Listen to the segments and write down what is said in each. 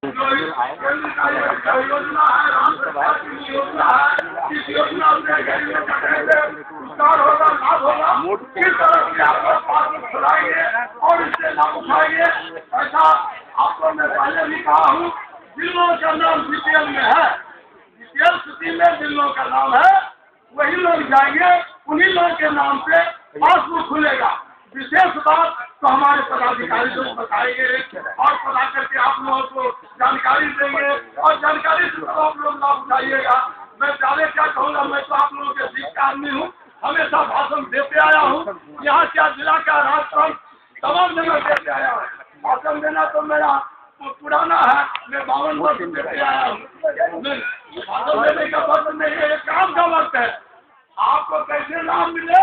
योजना है, राम सरकार की योजना है, इस योजना से उपकार होगा, लाभ होगा, किस तरह से आप पास खुलाएंगे और इससे लाभ उठाएंगे। ऐसा आपको मैं पहले भी कहा हूँ, जिलों का नाम बीपीएल में है, बीपीएल स्थिति में जिलों का नाम है, वही लोग जाएंगे, उन्हीं लोगों के नाम से पासबुक खुलेगा। विशेष बात तो हमारे पदाधिकारी लोग बताएंगे और पता करके आप लोगों को जानकारी देंगे और जानकारी से आप लोग लाभ उठाइएगा। मैं ज्यादा क्या कहूँगा, मैं तो आप लोगों के बीच का आदमी हूँ, हमेशा भाषण देते आया हूँ, यहाँ क्या जिला का राजस्थान तमाम जगह देते आया हूँ। भाषण देना तो मेरा पुराना है, मैं 52 वर्ष देते आया हूँ। भाषण देने का वक्त नहीं है, ये काम का वक्त है। आपको कैसे लाभ मिले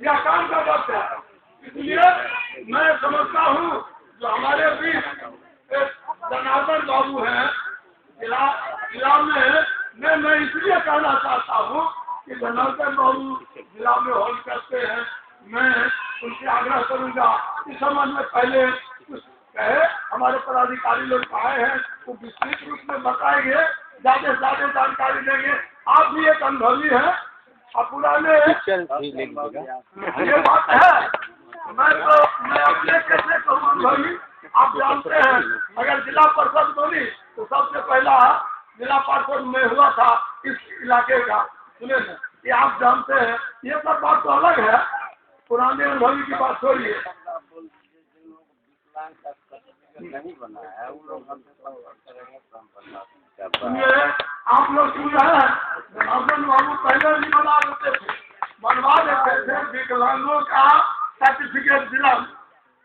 या काम का वक्त है, इसलिए मैं समझता हूँ जो हमारे बीच जनार्दन बाबू हैं जिला में, मैं इसलिए कहना चाहता हूँ कि जनार्दन बाबू जिला में होल करते हैं, मैं उनसे आग्रह करूँगा इस संबंध में पहले कुछ कहे। हमारे पदाधिकारी लोग आए हैं, वो विस्तृत रूप में बताएंगे, ज़्यादा से ज़्यादा जानकारी देंगे। आप भी एक अनुभवी हैं, आप पुराने ये बात है। मैं अपने कैसे कहूँ भाई, आप जानते हैं, अगर जिला परिषद बनी तो सबसे पहला जिला परिषद में हुआ था इस इलाके का, सुने न, ये आप जानते हैं। ये सब बात तो अलग है, पुराने अनुभवी की बात छोड़िए। नहीं बना है उन लोग आप लोग सुन रहे हैं, जनार्दन बाबू पहले भी बना देते थे, बनवा देते थे विकलांगों का सर्टिफिकेट जिला।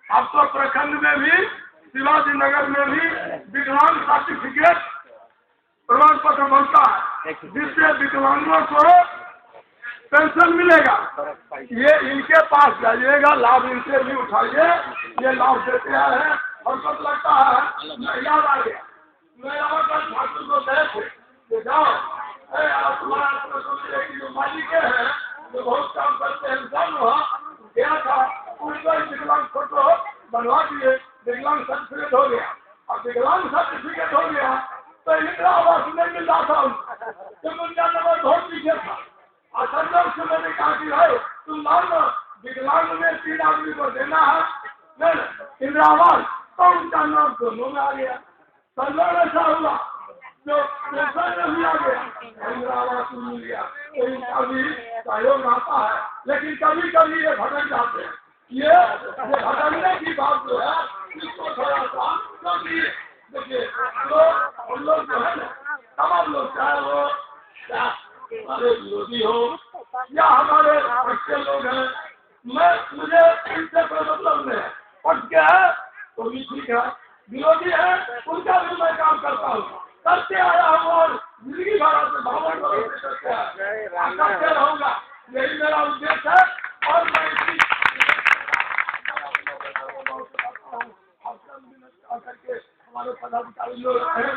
अब तो प्रखंड में भी, शिवाजी नगर में भी विकलांग सर्टिफिकेट प्रमाण पत्र बनता है, जिससे विकलांगों को पेंशन मिलेगा। ये इनके पास जाइएगा, लाभ इनसे भी उठाइए, ये लाभ देते आए हैं। और सब लगता है याद आ गया, मैं ठाकुर को गए थे कि जाओ तुम्हारा जो मालिक है जो बहुत काम करते हैं, सब वहाँ गया था, उनको विकलांग फोटो बनवा दिए, विकलांग सर्टिफिकेट हो गया। अब विकलांग सर्टिफिकेट हो गया तो इंदिरा आवास नहीं मिल रहा था उनको, तो उनका नंबर बहुत पीछे था। और संजय से मैंने कहा कि भाई तुम मान विकलांग में 3 आदमी को देना है इंदिरा आवास, तो उनका नाम दोनों में आ गया। संजय ऐसा हुआ जो पैसा नहीं आ गया, इंदिरा आवास मिल गया, तो इनका भी सहयोग आता है। लेकिन कभी कभी ये भटक जाते हैं, ये भटकने की बात जो है इसको थोड़ा सा क्योंकि देखिए तो हम लोग जो है तमाम लोग, चाहे वो हमारे विरोधी हो या हमारे अच्छे लोग हैं, मुझे इनसे कोई मतलब नहीं है। पट के है तो भी ठीक है, विरोधी है उनका भी मैं काम करता हूँ, करते आया हूँ और जिंदगी भर से भावना करते रहूँगा। यही मेरा उद्देश्य है और मैं इसी करके हमारे पदाधिकारी लोग हैं,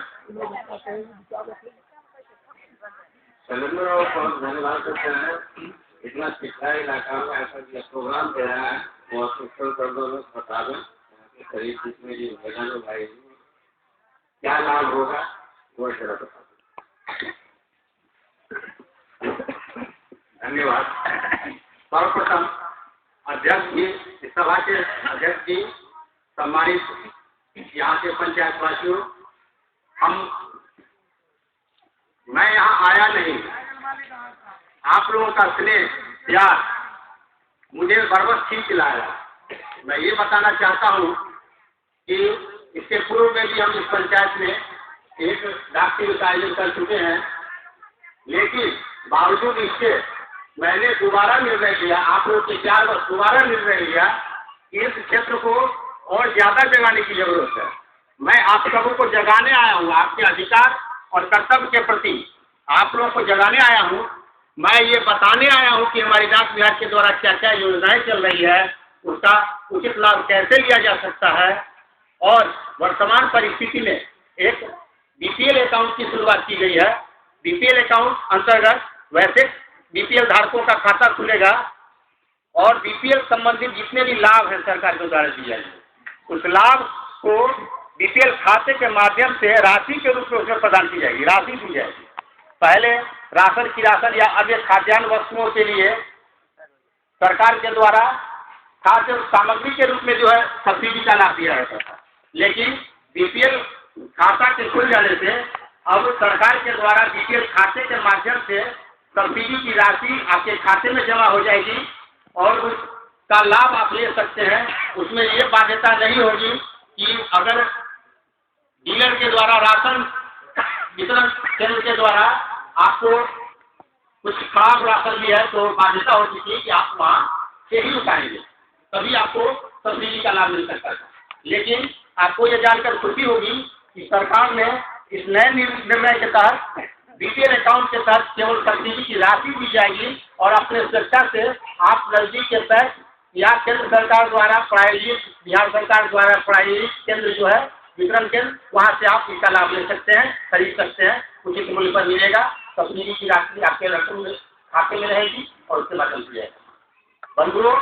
बहुत धन्यवाद करते हैं। इतना पिछड़ा इलाका में ऐसा प्रोग्राम दे रहा है, वो अफसर कर दो बता दें करीब जिसमें ये मैदानों भाई क्या लाभ होगा वो जरा बता दें। धन्यवाद। सर्वप्रथम अध्यक्ष जी, सभा के अध्यक्ष जी, सम्मानित यहाँ के पंचायत वासियों, मैं यहाँ आया नहीं, आप लोगों का स्नेह प्यार मुझे बरबस खींच लाया। मैं ये बताना चाहता हूँ कि इसके पूर्व में भी हम इस पंचायत में एक डाक टिकट का आयोजन कर चुके हैं, लेकिन बावजूद इसके मैंने दोबारा निर्णय लिया, आप लोगों के 4 वर्ष दोबारा निर्णय लिया कि इस क्षेत्र को और ज्यादा जगाने की जरूरत है। मैं आप सबों को जगाने आया हूँ, आपके अधिकार और कर्तव्य के प्रति आप लोगों को जगाने आया हूँ। मैं ये बताने आया हूँ कि हमारी डाक विभाग के द्वारा क्या क्या योजनाएं चल रही है, उसका उचित लाभ कैसे लिया जा सकता है और वर्तमान परिस्थिति में एक बीपीएल अकाउंट की शुरुआत की गई है। बीपीएल अकाउंट अंतर्गत वैसे बीपीएल धारकों का खाता खुलेगा और बीपीएल संबंधित जितने भी लाभ हैं सरकार के द्वारा दिए जाएंगे, उस लाभ को बीपीएल खाते के माध्यम से राशि के रूप में उसमें प्रदान की जाएगी, राशि दी जाएगी। पहले राशन की राशन या अन्य खाद्यान्न वस्तुओं के लिए सरकार के द्वारा खाद्य सामग्री के रूप में जो है सब्सिडी का लाभ दिया जाता था, लेकिन बीपीएल खाता के खुल जाने से अब सरकार के द्वारा बीपीएल खाते के माध्यम से सब्सिडी की राशि आपके खाते में जमा हो जाएगी और उसका लाभ आप ले सकते हैं। उसमें ये बाध्यता नहीं होगी कि अगर डीलर के द्वारा राशन वितरण केंद्र के द्वारा आपको कुछ खराब राशन भी है तो बाध्यता होती थी कि आप वहाँ से ही उठाएंगे, तभी आपको सब्सिडी का लाभ मिल सकता था। लेकिन आपको ये जानकर खुशी होगी कि सरकार ने इस नए निर्णय के तहत बीपीएल अकाउंट के तहत केवल सब्सिडी की राशि दी जाएगी और अपने स्वेच्छा से आप नजदीक के तहत या केंद्र सरकार द्वारा प्रायोजित, बिहार सरकार द्वारा प्रायोजित केंद्र जो है वितरण केंद्र, वहाँ से आप इसका लाभ ले सकते हैं, खरीद सकते हैं, उचित मूल्य पर मिलेगा। सब्सिडी की राशि आपके रकम में खाते में रहेगी और उसके माध्यम से जाएगा। बंधुओं,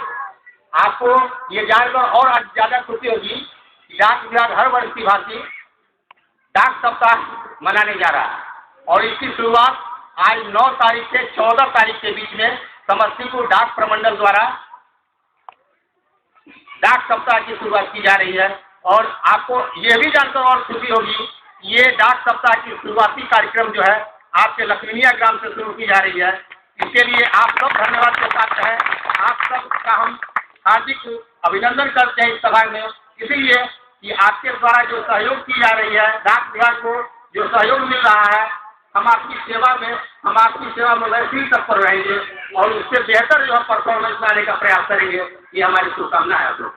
आपको ये जानकर और ज़्यादा खुशी होगी कि डाक विभाग हर वर्ष की भांति डाक सप्ताह मनाने जा रहा है और इसकी शुरुआत आज 9 तारीख से 14 तारीख के बीच में समस्तीपुर डाक प्रमंडल द्वारा डाक सप्ताह की शुरुआत की जा रही है। और आपको ये भी जानकर और खुशी होगी, ये डाक सप्ताह की शुरुआती कार्यक्रम जो है आपके लखमीनिया ग्राम से शुरू की जा रही है। इसके लिए आप सब धन्यवाद के साथ हैं। आप सब का हम हार्दिक अभिनंदन करते हैं इस सभा में, इसीलिए कि आपके द्वारा जो सहयोग की जा रही है, डाक विभाग को जो सहयोग मिल रहा है, हम आपकी सेवा में वैसे ही तत्पर रहेंगे और उससे बेहतर जो है परफॉर्मेंस लाने का प्रयास करेंगे। ये हमारी शुभकामना है। आप लोग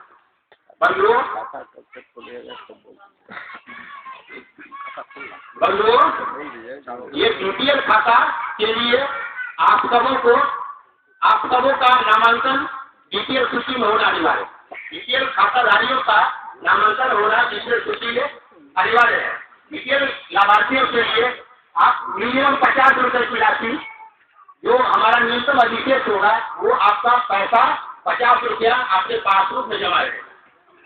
बंधुओं, ये बीपीएल खाता के लिए आप सबों का नामांकन बीपीएल सूची में होना अनिवार्य है। बीपीएल खाताधारियों का नामांकन होना बीपीएल सूची में अनिवार्य है। बीपीएल लाभार्थियों के लिए आप मिनिमम 50 रुपये की राशि, जो हमारा न्यूनतम अधिशेष होगा, वो आपका पैसा 50 रुपया आपके पासबुक में जमा रहेगा।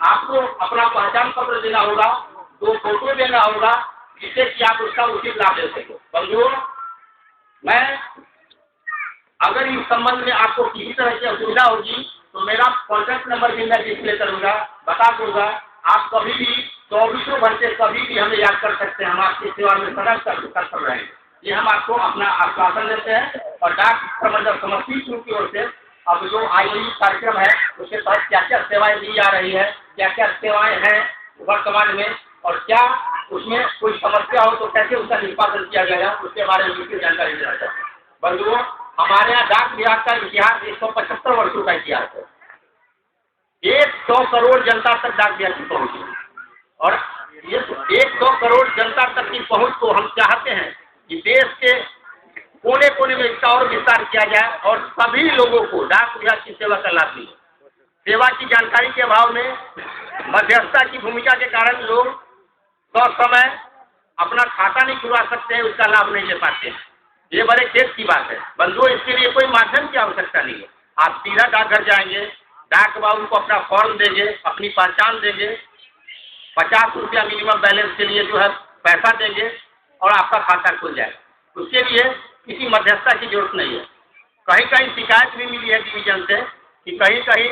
आपको अपना पहचान पत्र देना होगा, 2 फोटो देना होगा, जिससे कि आप उसका उचित लाभ ले सको। बंधुओं, मैं अगर इस संबंध में आपको किसी तरह की असुविधा होगी तो मेरा कॉन्टैक्ट नंबर भी मैं डिस्प्ले करूंगा, बता दूंगा। आप कभी भी 24 घंटे कभी भी हमें याद कर सकते हैं। हम आपकी सेवा में सदा तत्पर रहेंगे। ये हम आपको अपना आश्वासन देते हैं। और डाक प्रबंधक समस्तीपुर की ओर से अब जो आयोजित कार्यक्रम है उसके तहत क्या क्या सेवाएं दी जा रही है, क्या क्या सेवाएं हैं वर्तमान में, और क्या उसमें कोई समस्या हो तो कैसे उसका निष्पादन किया जाएगा, उसके बारे में विस्तृत जानकारी देना चाहते हैं। बंधुओं, हमारे यहाँ डाक विभाग का इतिहास 175 वर्षों का इतिहास है। 100 करोड़ जनता तक डाक विभाग की पहुँच है और ये 100 करोड़ जनता तक की पहुँच को हम चाहते हैं कि देश के कोने कोने में इसका और विस्तार किया जाए और सभी लोगों को डाक विभाग की सेवा का लाभ मिले। सेवा की जानकारी के अभाव में मध्यस्थता की भूमिका के कारण लोग समय अपना खाता नहीं खुलवा सकते हैं, उसका लाभ नहीं ले पाते हैं। ये बड़े खेद की बात है। बंधुओं, इसके लिए कोई माध्यम की आवश्यकता नहीं है। आप सीधा डाकघर जाएंगे, डाक बाबू को अपना फॉर्म देंगे, अपनी पहचान देंगे, 50 रुपया मिनिमम बैलेंस के लिए जो है पैसा देंगे और आपका खाता खुल जाएगा। उसके लिए किसी मध्यस्थता की जरूरत नहीं है। कहीं कहीं शिकायत भी मिली है डिवीजन से कि कहीं कहीं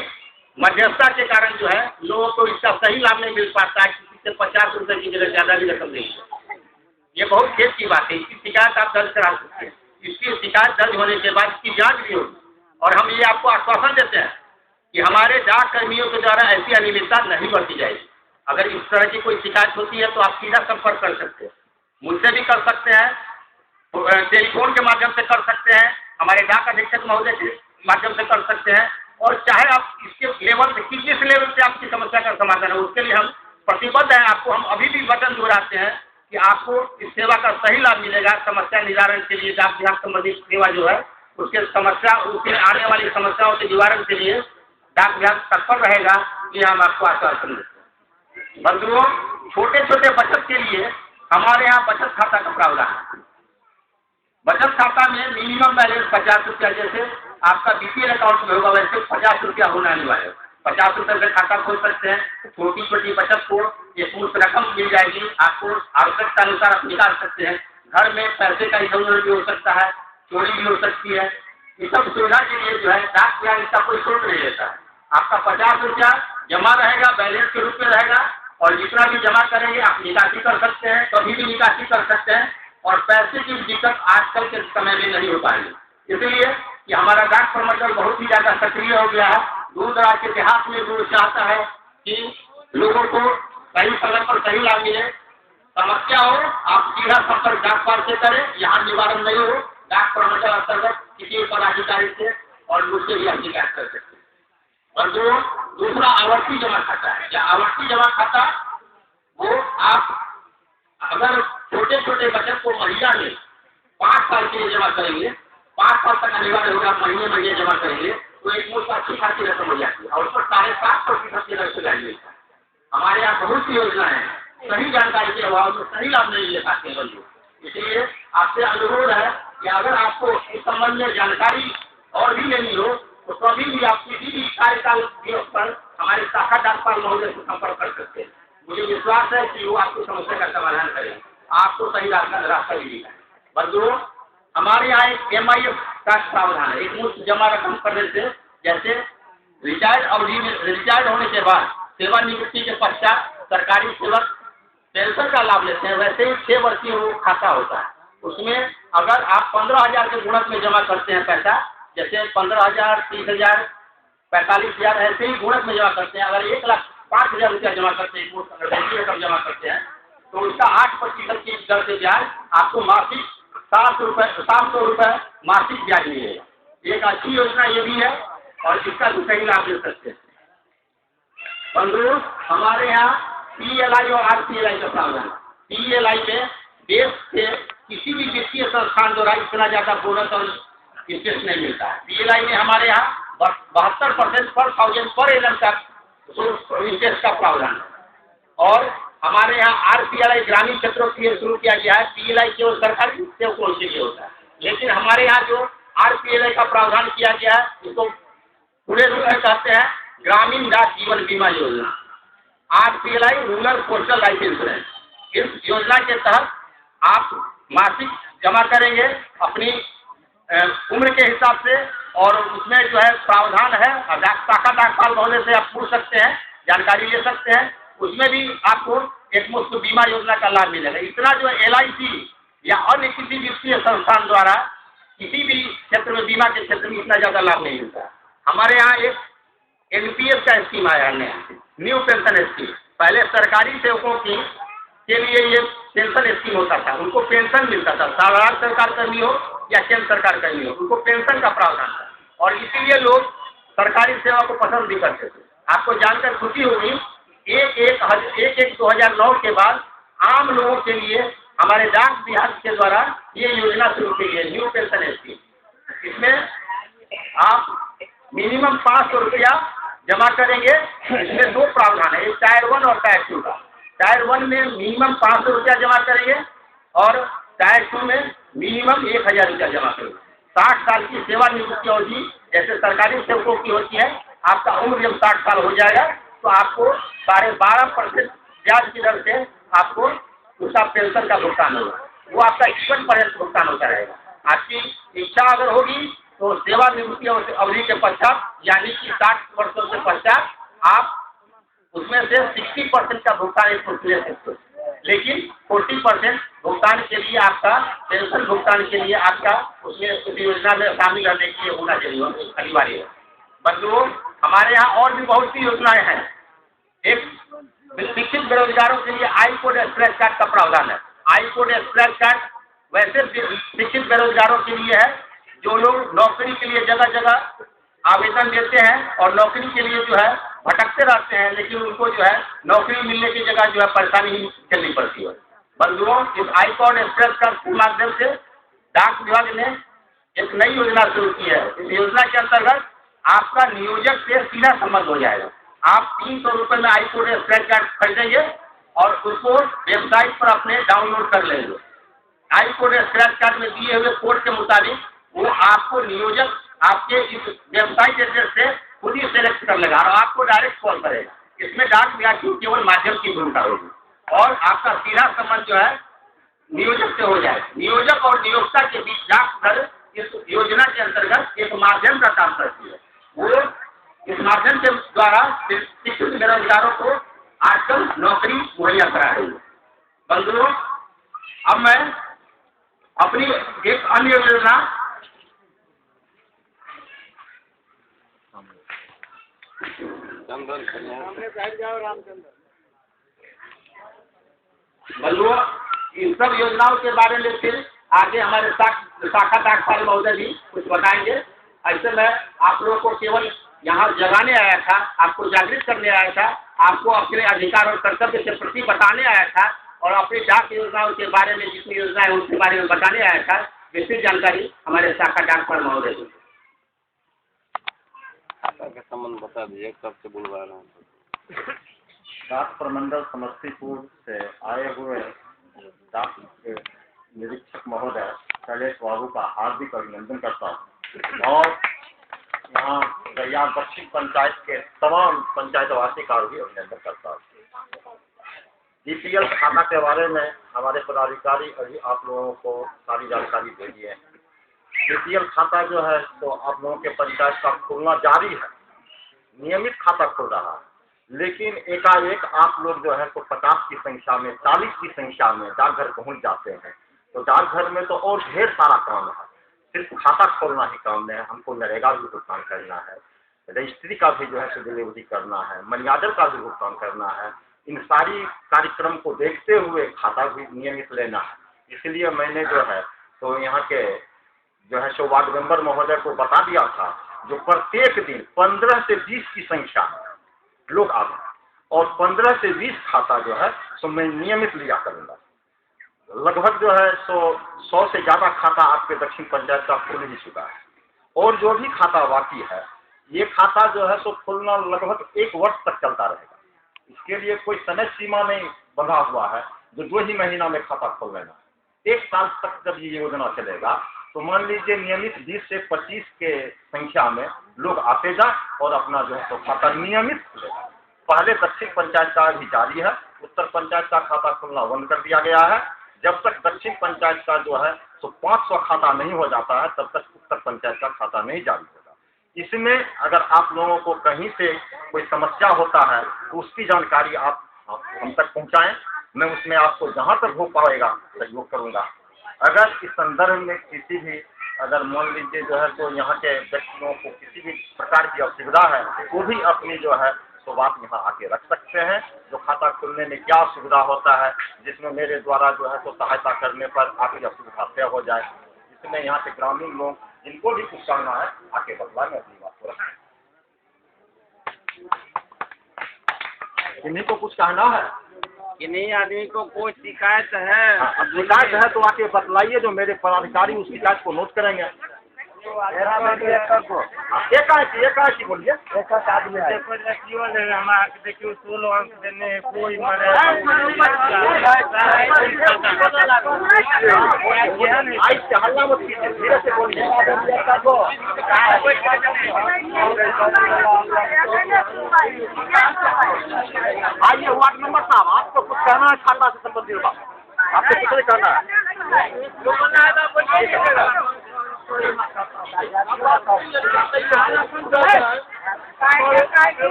मध्यस्थता के कारण जो है लोगों को इसका सही लाभ नहीं मिल पाता है, किसी से 50 रुपये की जगह ज़्यादा भी रकम नहीं है। ये बहुत खेद की बात है। इसकी शिकायत आप दर्ज करा सकते हैं। इसकी शिकायत दर्ज होने के बाद इसकी जाँच भी होगी और हम ये आपको आश्वासन देते हैं कि हमारे डाक कर्मियों के द्वारा ऐसी अनियमितता नहीं बरती जाएगी। अगर इस तरह की कोई शिकायत होती है तो आप सीधा संपर्क कर सकते हैं, मुझसे भी कर सकते हैं, टेलीफोन के माध्यम से कर सकते हैं, हमारे डाक अधीक्षक महोदय के माध्यम से कर सकते हैं। और चाहे आप इसके लेवल से किस लेवल से आपकी समस्या का समाधान है उसके लिए हम प्रतिबद्ध हैं। आपको हम अभी भी वचन दोहराते हैं कि आपको इस सेवा का सही लाभ मिलेगा। समस्या निवारण के लिए डाक विभाग संबंधित सेवा जो है उसके आने वाली समस्याओं के निवारण के लिए डाक विभाग तत्पर रहेगा। ये हम आपको आश्वासन देते हैं। बंधुओं, छोटे छोटे बचत के लिए हमारे यहाँ बचत खाता का प्रावधान है। बचत खाता में मिनिमम बैलेंस 50 रुपया, जैसे आपका बीपीएल अकाउंट में होगा वैसे 50 रुपया होना अनिवार्य है। 50 रुपए का खाता खोल सकते हैं। छोटी छोटी बचत को एक मुश्त रकम मिल जाएगी, आपको आवश्यकता अनुसार आप निकाल सकते हैं। घर में पैसे का इधर भी हो सकता है, चोरी भी हो सकती है। इस सब सुविधा के लिए जो है डाक विभाग इसका कोई शुल्क नहीं लेता है। आपका 50 रुपया जमा रहेगा, बैलेंस के रूप में रहेगा, और जितना भी जमा करेंगे आप निकासी कर सकते हैं, कभी भी निकासी कर सकते हैं, और पैसे की दिक्कत आजकल के समय में नहीं हो पाएगी। इसलिए कि हमारा डाक प्रमंडल बहुत ही ज्यादा सक्रिय हो गया है। दूर दराज के देहात में लोग चाहता है कि लोगों को सही समय पर सही लाभ मिले। समस्या हो आप सीधा संपर्क डाकपाल से करें, यहाँ निवारण नहीं हो डाक प्रमंडल अंतर्गत किसी पदाधिकारी से और मुझसे भी आप शिकायत कर सकते हैं। और जो दूसरा आवर्ती जमा खाता है, या आवर्ती जमा खाता वो आप अगर छोटे छोटे बचत को महीना में 5 साल के लिए जमा करेंगे, 5 साल तक अनिवार्य होगा, महीने महीने जमा करेंगे तो एक मुश्त अच्छी खासी रकम हो जाती है, और उसपर 7.5% की दर से ब्याज मिलता है। हमारे यहाँ बहुत सी योजनाएं हैं, सही जानकारी के अभाव में सही लाभ नहीं ले पाते हैं लोग। इसलिए आपसे अनुरोध है कि अगर आपको इस संबंध में जानकारी और भी लेनी हो तो कभी भी आप किसी भी कार्यकाल दिवस पर हमारे शाखा डाकपाल महोदय से संपर्क कर सकते हैं। मुझे विश्वास है कि वो आपकी समस्या का समाधान करें, आपको सही रास्ता भी दिखाएं। बंधुओं, हमारे यहाँ एक MIF का प्रावधान है। एक मुश्त जमा रकम करने से, जैसे रिटायर्ड अवधि में रिटायर्ड होने के बाद सेवानिवृत्ति के पश्चात सरकारी सेवक पेंशन का लाभ लेते हैं, वैसे ही 6 वर्षीय वो खाता होता है। उसमें अगर आप 15,000 के गुणक में जमा करते हैं पैसा, जैसे 15,000, 30,000, 45,000 ऐसे ही गुणक में जमा करते हैं। अगर 1,05,000 रुपया जमा करते हैं, वैसी रकम जमा करते हैं, तो उसका 8% की दर से ब्याज आपको मासिक 700 रुपये मासिक ब्याज मिलेगा। एक अच्छी योजना ये भी है और इसका भी सही लाभ ले सकते हैं। बंधुओं, हमारे यहाँ PLI और RPLI का प्रावधान। PLI में देश के किसी भी वित्तीय संस्थान द्वारा इतना ज्यादा बोनस और इंटरेस्ट नहीं मिलता है। PLI में हमारे यहाँ 72% पर 1000 पर एनम का इंटरेस्ट का प्रावधान है। और हमारे यहाँ RPLI ग्रामीण क्षेत्रों के लिए शुरू किया गया है। PLI केवल सरकारी सेवकों के लिए होता है, लेकिन हमारे यहाँ जो RPLI का प्रावधान किया गया है इसको पूरे रूप में कहते हैं ग्रामीण डाक जीवन बीमा योजना, RPLI rural postal life insurance. इस योजना के तहत आप मासिक जमा करेंगे अपनी उम्र के हिसाब से, और उसमें जो है प्रावधान है, शाखा डाकपाल महोदय से आप पूछ सकते हैं, जानकारी ले सकते हैं। उसमें भी आपको एक मुफ्त बीमा योजना का लाभ मिलेगा। इतना जो LIC या अन्य किसी वित्तीय संस्थान द्वारा किसी भी क्षेत्र में बीमा के क्षेत्र में इतना ज्यादा लाभ नहीं मिलता। हमारे यहाँ एक NPS का स्कीम आया है नया, न्यू पेंशन स्कीम। पहले सरकारी सेवकों के लिए ये पेंशन स्कीम होता था, उनको पेंशन मिलता था, राज्य सरकार कर्मी हो या केंद्र सरकार कर्मी हो, उनको पेंशन का प्रावधान था, और इसीलिए लोग सरकारी सेवा को पसंद भी करते थे। आपको जानकर खुशी होगी, 1/1/2009 के बाद आम लोगों के लिए हमारे डाक विभाग के द्वारा ये योजना शुरू की गई, न्यू पेंशन स्कीम। इसमें आप मिनिमम 500 रुपया जमा करेंगे। इसमें 2 प्रावधान है, एक टायर 1 और टायर 2 का। टायर 1 में मिनिमम 500 रुपया जमा करेंगे और टायर 2 में मिनिमम 1,000 रुपया जमा करेंगे। 60 साल की सेवानिवृत्ति अवधि जैसे सरकारी सेवकों की होती है, आपका उम्र जब 60 साल हो जाएगा तो आपको 12.5% ब्याज की दर से आपको उसका पेंशन का भुगतान होगा। वो आपका जीवन पर्यंत भुगतान होता रहेगा। आपकी इच्छा अगर होगी तो सेवानिवृत्ति अवधि के पश्चात, यानी कि 60 वर्षों के पश्चात, आप उसमें से 60% का भुगतान एक ले सकते हो, लेकिन 40% भुगतान के लिए आपका पेंशन भुगतान के लिए आपका उसमें उस योजना में शामिल रहने के लिए होना चाहिए, अनिवार्य है। बंधुओं, हमारे यहाँ और भी बहुत सी योजनाएं हैं। एक शिक्षित बेरोजगारों के लिए आई कोड स्क्रैच कार्ड का प्रावधान है। आई कोड स्क्रैच कार्ड वैसे शिक्षित बेरोजगारों के लिए है जो लोग नौकरी के लिए जगह जगह आवेदन देते हैं और नौकरी के लिए जो है भटकते रहते हैं, लेकिन उनको जो है नौकरी मिलने की जगह जो है परेशानी ही झेलनी पड़ती है। बंधुओं, इस आई कोड स्क्रैच कार्ड के माध्यम से डाक विभाग ने एक नई योजना शुरू की है। इस योजना के अंतर्गत आपका नियोजक से सीधा संबंध हो जाएगा। आप 300 रुपये में आई कोड स्क्रैच कार्ड खरीदेंगे और उसको वेबसाइट पर अपने डाउनलोड कर लेंगे। आई कोड स्क्रैच कार्ड में दिए हुए कोड के मुताबिक वो आपको नियोजक आपके इस वेबसाइट एड्रेस से खुद ही सेलेक्ट कर लेगा और आपको डायरेक्ट कॉल करेगा। इसमें डाक विभाग की केवल माध्यम की भूमिका होगी और आपका सीधा संबंध जो है नियोजक से हो जाए। नियोजक और नियोक्ता के बीच डाक घर इस योजना के अंतर्गत एक माध्यम का काम करती है। वो इस माध्यम के द्वारा शिक्षित बेरोजगारों को आजकल नौकरी मुहैया करा रही है। बंधुओं, अब मैं अपनी एक अन्य योजना बंधुओं, इन सब योजनाओं के बारे में फिर आगे हमारे शाखा डाकपाल महोदय भी कुछ बताएंगे। ऐसे में आप लोगों को केवल यहाँ जगाने आया था, आपको जागृत करने आया था, आपको अपने अधिकार और कर्तव्य के प्रति बताने आया था और अपनी डाक योजनाओं के बारे में जितनी योजनाएं उनके बारे में बताने आया था। विस्तृत जानकारी हमारे शाखा डाकपाल महोदय जी। खाता का संबंध बता दीजिए, कब से बुलवा रहे हैं। डाक प्रमंडल समस्तीपुर से आए हुए डाक निरीक्षक महोदय शैलेश बाबू का हार्दिक अभिनंदन करता हूँ और यहाँ गैया दक्षिण पंचायत के तमाम पंचायतवासी का भी अभिनंदन करता हूँ। बीपीएल खाता के बारे में हमारे पदाधिकारी अभी आप लोगों को सारी जानकारी दे दी है। बीपीएल खाता जो है तो आप लोगों के पंचायत का खुलना जारी है, नियमित खाता खुल रहा है, लेकिन एकाएक आप लोग जो है तो 50 की संख्या में 40 की संख्या में डाकघर पहुंच जाते हैं। तो डाकघर में तो और ढेर सारा काम है, सिर्फ खाता खोलना ही काम नहीं है, हमको नरेगा भी भुगतान करना है, रजिस्ट्री का भी जो है तो डिलीवरी करना है, मनी ऑर्डर का भी भुगतान करना है। इन सारी कार्यक्रम को देखते हुए खाता भी नियमित लेना है। इसलिए मैंने जो है तो यहाँ के जो है सो वार्ड मेंबर महोदय को बता दिया था जो प्रत्येक दिन 15 से 20 की संख्या में लोग आते और 15 से 20 खाता जो है सो मैं नियमित लिया करूँगा। लगभग जो है सो 100 से ज़्यादा खाता आपके दक्षिण पंचायत का खुल ही चुका है और जो भी खाता बाकी है ये खाता जो है सो खुलना लगभग 1 वर्ष तक चलता रहेगा। इसके लिए कोई समय सीमा नहीं बंधा हुआ है जो 2 ही महीना में खाता खोल लेना है। 1 साल तक जब ये योजना चलेगा तो मान लीजिए नियमित 20 से 25 के संख्या में लोग आते जा और अपना जो है तो खाता नियमित खुलेगा। पहले दक्षिण पंचायत का भी जारी है, उत्तर पंचायत का खाता खुलना बंद कर दिया गया है। जब तक दक्षिण पंचायत का जो है तो 500 खाता नहीं हो जाता है तब तक उत्तर पंचायत का खाता नहीं जारी होगा। इसमें अगर आप लोगों को कहीं से कोई समस्या होता है तो उसकी जानकारी आप हम तक पहुंचाएं, मैं उसमें आपको जहां तक हो पाएगा सहयोग करूंगा। अगर इस संदर्भ में किसी भी अगर मान लीजिए जो है तो यहाँ के व्यक्तियों को किसी भी प्रकार की असुविधा है वो भी अपनी जो है तो बात यहाँ आके रख सकते हैं। जो खाता खुलने में क्या सुविधा होता है जिसमें मेरे द्वारा जो है तो सहायता करने पर आपकी असुविधा तय हो जाए। इसमें यहाँ के ग्रामीण लोग जिनको भी कुछ करना है आके बतला में अपनी बात को रखें। इन्हीं को कुछ कहना है कि नहीं आदमी को कोई शिकायत है? शिकायत है तो आके बतलाइए, जो मेरे पदाधिकारी उस शिकायत को नोट करेंगे। एकाएक बोलिए। देखियो 16 अंक देने कोई हल्ला मत कीजिए, धीरे से बोलिए। आइए वार्ड मेंबर साहब, आपको कुछ कहना है खाता से संबंधित बात? आपको कुछ नहीं कहना है?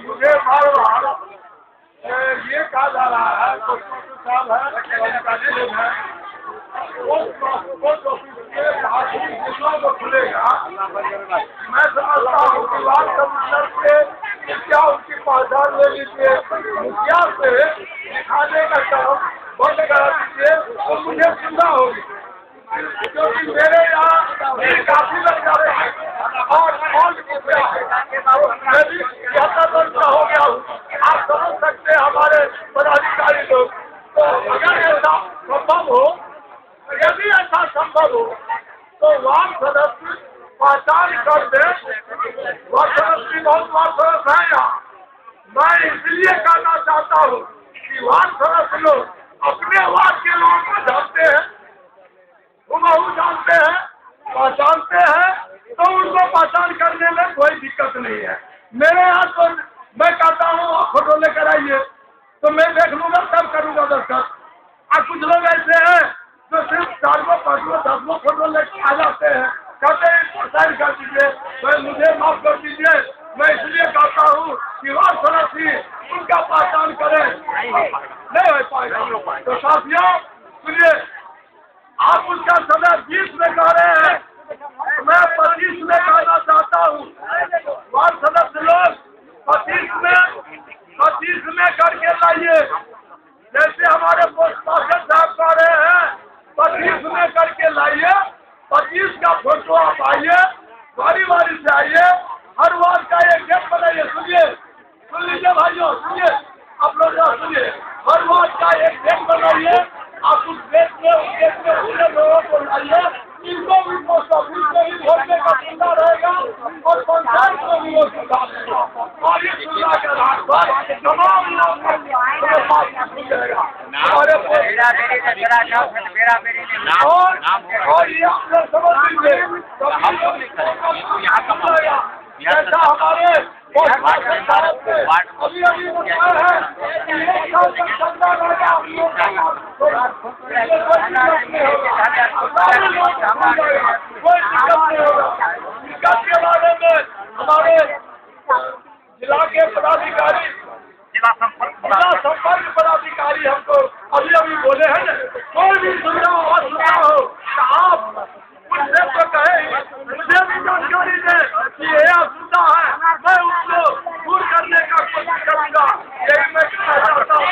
मुझे बार बार ये कहा जा रहा है तो साहब है वो खुलेगा। मैं समझता हूँ कि वार्ड कमिश्नर से क्या उसकी पहचान ले लीजिए, मुखिया से दिखाने का काम बंद करा दीजिए तो मुझे सुविधा होगी, क्योंकि मेरे यहाँ काफी लग जाते हैं और मुखिया है मैं भी 77 वर्ष का हो गया हूँ। आप समझ सकते हैं हमारे पदाधिकारी लोग। तो अगर ऐसा संभव हो, यदि ऐसा संभव हो तो वार्ड सदस्य पहचान कर दे। वार्ड सदस्य बहुत वार्ड सदस्य है यहाँ। मैं इसलिए कहना चाहता हूँ कि वार्ड सदस्य लोग अपने वार्ड के लोगों को जानते हैं, बहू जानते हैं, पहचानते हैं, तो उनको पहचान करने में कोई दिक्कत नहीं है। मेरे यहाँ तो मैं कहता हूँ आप फोटो लेकर आइए, तो मैं देख लूंगा तब करूंगा दस्तखत। और कुछ लोग ऐसे हैं जो सिर्फ 4 5 10 फोटो लेकर आ जाते हैं, कहते हैं साइन कर दीजिए, तो मुझे माफ कर दीजिए। मैं इसलिए कहता हूँ कि और सदस्य उनका पहचान करें, नहीं हो पाएगा। तो साथियों सुनिए, आप उसका सदा 20 में कह रहे हैं, मैं 25 में कहना चाहता हूँ। वार्ड सदस्य लोग 25 में करके लाइए, जैसे हमारे पोस्ट मास्टर साहब कह रहे हैं 25 में करके लाइए। 25 का फोटो आप आइए, बारी से आइए, हर वार्ड का एक गेट बनाइए। सुन लीजिए भाइयों, सुनिए, आप लोग सुनिए, हर वार्ड का एक गेट बनाइए। आप उस गेट में पूरे लोगों को लाइए, इनको भी पोस्ट ऑफिस में भी भरने का सुविधा रहेगा और पंचायत में भी वो सुविधा रहेगा। और इस सुविधा के आधार पर तमाम लोग और ये आप लोग समझ लीजिए, जैसा हमारे अभी बताया है कि 1 साल तक चलता रहेगा, कोई दिक्कत नहीं होगा। दिक्कत के बारे में हमारे जिला के पदाधिकारी, जिला संपर्क पदाधिकारी हमको अभी बोले हैं, कोई भी सुविधा हो तो आप मुझसे तो कहे, मुझे भी जानकारी दे कि यह सुविधा है, मैं उसको दूर करने का कोशिश करूंगा। यही मैं कहना चाहता हूँ।